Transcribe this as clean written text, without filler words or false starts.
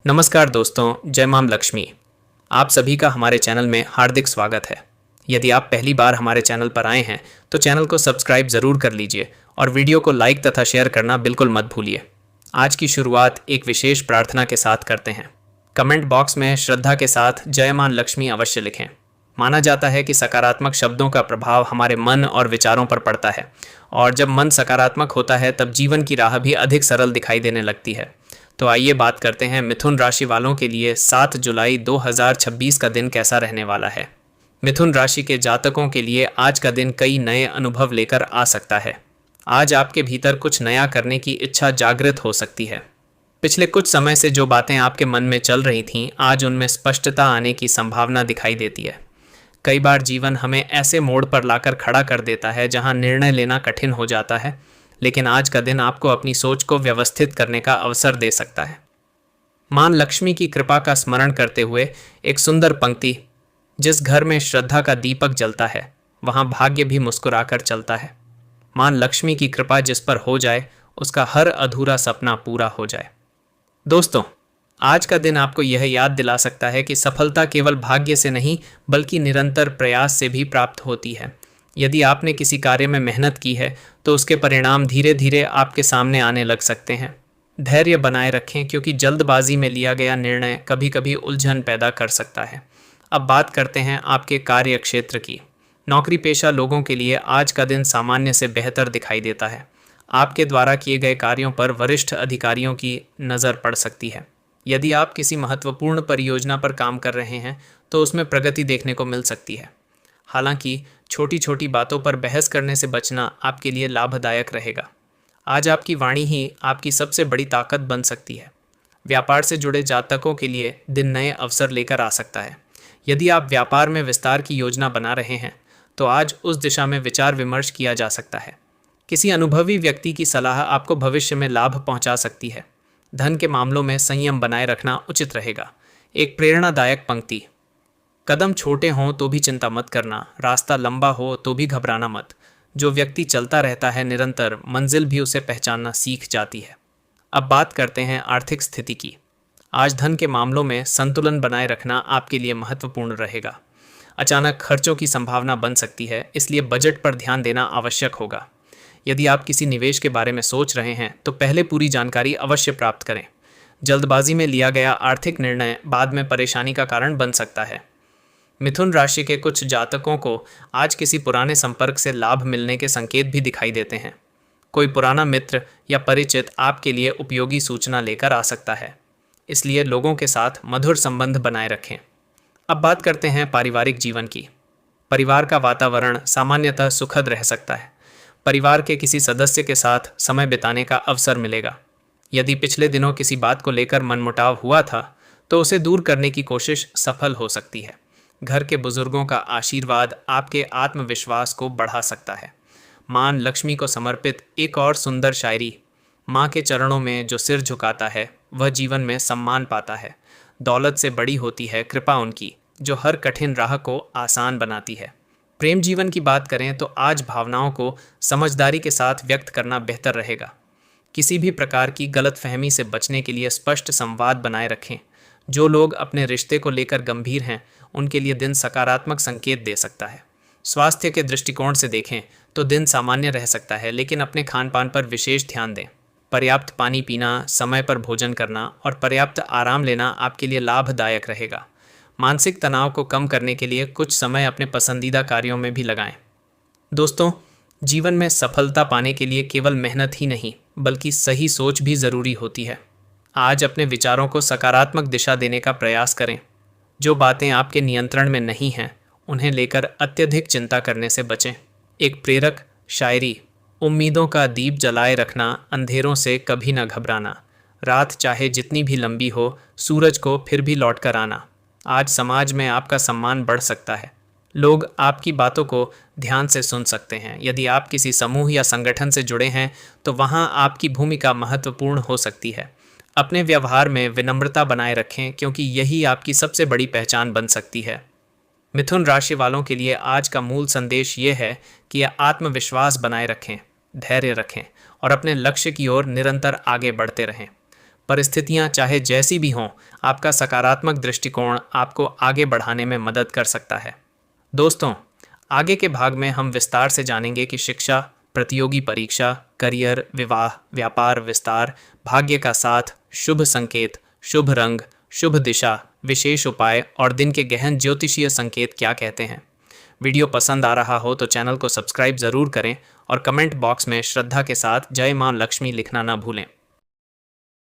नमस्कार दोस्तों, जय मां लक्ष्मी। आप सभी का हमारे चैनल में हार्दिक स्वागत है। यदि आप पहली बार हमारे चैनल पर आए हैं तो चैनल को सब्सक्राइब ज़रूर कर लीजिए और वीडियो को लाइक तथा शेयर करना बिल्कुल मत भूलिए। आज की शुरुआत एक विशेष प्रार्थना के साथ करते हैं। कमेंट बॉक्स में श्रद्धा के साथ जय मां लक्ष्मी अवश्य लिखें। माना जाता है कि सकारात्मक शब्दों का प्रभाव हमारे मन और विचारों पर पड़ता है, और जब मन सकारात्मक होता है तब जीवन की राह भी अधिक सरल दिखाई देने लगती है। तो आइए बात करते हैं मिथुन राशि वालों के लिए 7 जुलाई 2026 का दिन कैसा रहने वाला है। मिथुन राशि के जातकों के लिए आज का दिन कई नए अनुभव लेकर आ सकता है। आज आपके भीतर कुछ नया करने की इच्छा जागृत हो सकती है। पिछले कुछ समय से जो बातें आपके मन में चल रही थीं, आज उनमें स्पष्टता आने की संभावना दिखाई देती है। कई बार जीवन हमें ऐसे मोड़ पर लाकर खड़ा कर देता है जहां निर्णय लेना कठिन हो जाता है, लेकिन आज का दिन आपको अपनी सोच को व्यवस्थित करने का अवसर दे सकता है। मां लक्ष्मी की कृपा का स्मरण करते हुए एक सुंदर पंक्ति, जिस घर में श्रद्धा का दीपक जलता है वहां भाग्य भी मुस्कुराकर चलता है। मां लक्ष्मी की कृपा जिस पर हो जाए उसका हर अधूरा सपना पूरा हो जाए। दोस्तों, आज का दिन आपको यह याद दिला सकता है कि सफलता केवल भाग्य से नहीं बल्कि निरंतर प्रयास से भी प्राप्त होती है। यदि आपने किसी कार्य में मेहनत की है तो उसके परिणाम धीरे धीरे आपके सामने आने लग सकते हैं। धैर्य बनाए रखें, क्योंकि जल्दबाजी में लिया गया निर्णय कभी कभी उलझन पैदा कर सकता है। अब बात करते हैं आपके कार्य क्षेत्र की। नौकरी पेशा लोगों के लिए आज का दिन सामान्य से बेहतर दिखाई देता है। आपके द्वारा किए गए कार्यों पर वरिष्ठ अधिकारियों की नज़र पड़ सकती है। यदि आप किसी महत्वपूर्ण परियोजना पर काम कर रहे हैं तो उसमें प्रगति देखने को मिल सकती है। हालांकि छोटी छोटी बातों पर बहस करने से बचना आपके लिए लाभदायक रहेगा। आज आपकी वाणी ही आपकी सबसे बड़ी ताकत बन सकती है। व्यापार से जुड़े जातकों के लिए दिन नए अवसर लेकर आ सकता है। यदि आप व्यापार में विस्तार की योजना बना रहे हैं तो आज उस दिशा में विचार विमर्श किया जा सकता है। किसी अनुभवी व्यक्ति की सलाह आपको भविष्य में लाभ पहुंचा सकती है। धन के मामलों में संयम बनाए रखना उचित रहेगा। एक प्रेरणादायक पंक्ति, कदम छोटे हों तो भी चिंता मत करना, रास्ता लंबा हो तो भी घबराना मत। जो व्यक्ति चलता रहता है निरंतर, मंजिल भी उसे पहचानना सीख जाती है। अब बात करते हैं आर्थिक स्थिति की। आज धन के मामलों में संतुलन बनाए रखना आपके लिए महत्वपूर्ण रहेगा। अचानक खर्चों की संभावना बन सकती है, इसलिए बजट पर ध्यान देना आवश्यक होगा। यदि आप किसी निवेश के बारे में सोच रहे हैं तो पहले पूरी जानकारी अवश्य प्राप्त करें। जल्दबाजी में लिया गया आर्थिक निर्णय बाद में परेशानी का कारण बन सकता है। मिथुन राशि के कुछ जातकों को आज किसी पुराने संपर्क से लाभ मिलने के संकेत भी दिखाई देते हैं। कोई पुराना मित्र या परिचित आपके लिए उपयोगी सूचना लेकर आ सकता है, इसलिए लोगों के साथ मधुर संबंध बनाए रखें। अब बात करते हैं पारिवारिक जीवन की। परिवार का वातावरण सामान्यतः सुखद रह सकता है। परिवार के किसी सदस्य के साथ समय बिताने का अवसर मिलेगा। यदि पिछले दिनों किसी बात को लेकर मनमुटाव हुआ था तो उसे दूर करने की कोशिश सफल हो सकती है। घर के बुजुर्गों का आशीर्वाद आपके आत्मविश्वास को बढ़ा सकता है। मां लक्ष्मी को समर्पित एक और सुंदर शायरी, मां के चरणों में जो सिर झुकाता है वह जीवन में सम्मान पाता है। दौलत से बड़ी होती है कृपा उनकी, जो हर कठिन राह को आसान बनाती है। प्रेम जीवन की बात करें तो आज भावनाओं को समझदारी के साथ व्यक्त करना बेहतर रहेगा। किसी भी प्रकार की गलतफहमी से बचने के लिए स्पष्ट संवाद बनाए रखें। जो लोग अपने रिश्ते को लेकर गंभीर हैं उनके लिए दिन सकारात्मक संकेत दे सकता है। स्वास्थ्य के दृष्टिकोण से देखें तो दिन सामान्य रह सकता है, लेकिन अपने खान पान पर विशेष ध्यान दें। पर्याप्त पानी पीना, समय पर भोजन करना और पर्याप्त आराम लेना आपके लिए लाभदायक रहेगा। मानसिक तनाव को कम करने के लिए कुछ समय अपने पसंदीदा कार्यों में भी लगाएं। दोस्तों, जीवन में सफलता पाने के लिए केवल मेहनत ही नहीं बल्कि सही सोच भी ज़रूरी होती है। आज अपने विचारों को सकारात्मक दिशा देने का प्रयास करें। जो बातें आपके नियंत्रण में नहीं हैं उन्हें लेकर अत्यधिक चिंता करने से बचें। एक प्रेरक शायरी, उम्मीदों का दीप जलाए रखना, अंधेरों से कभी न घबराना, रात चाहे जितनी भी लंबी हो सूरज को फिर भी लौट कर आना। आज समाज में आपका सम्मान बढ़ सकता है। लोग आपकी बातों को ध्यान से सुन सकते हैं। यदि आप किसी समूह या संगठन से जुड़े हैं तो वहां आपकी भूमिका महत्वपूर्ण हो सकती है। अपने व्यवहार में विनम्रता बनाए रखें, क्योंकि यही आपकी सबसे बड़ी पहचान बन सकती है। मिथुन राशि वालों के लिए आज का मूल संदेश ये है कि आत्मविश्वास बनाए रखें, धैर्य रखें और अपने लक्ष्य की ओर निरंतर आगे बढ़ते रहें। परिस्थितियां चाहे जैसी भी हों, आपका सकारात्मक दृष्टिकोण आपको आगे बढ़ाने में मदद कर सकता है। दोस्तों, आगे के भाग में हम विस्तार से जानेंगे कि शिक्षा, प्रतियोगी परीक्षा, करियर, विवाह, व्यापार विस्तार, भाग्य का साथ, शुभ संकेत, शुभ रंग, शुभ दिशा, विशेष उपाय और दिन के गहन ज्योतिषीय संकेत क्या कहते हैं। वीडियो पसंद आ रहा हो तो चैनल को सब्सक्राइब ज़रूर करें और कमेंट बॉक्स में श्रद्धा के साथ जय मां लक्ष्मी लिखना ना भूलें।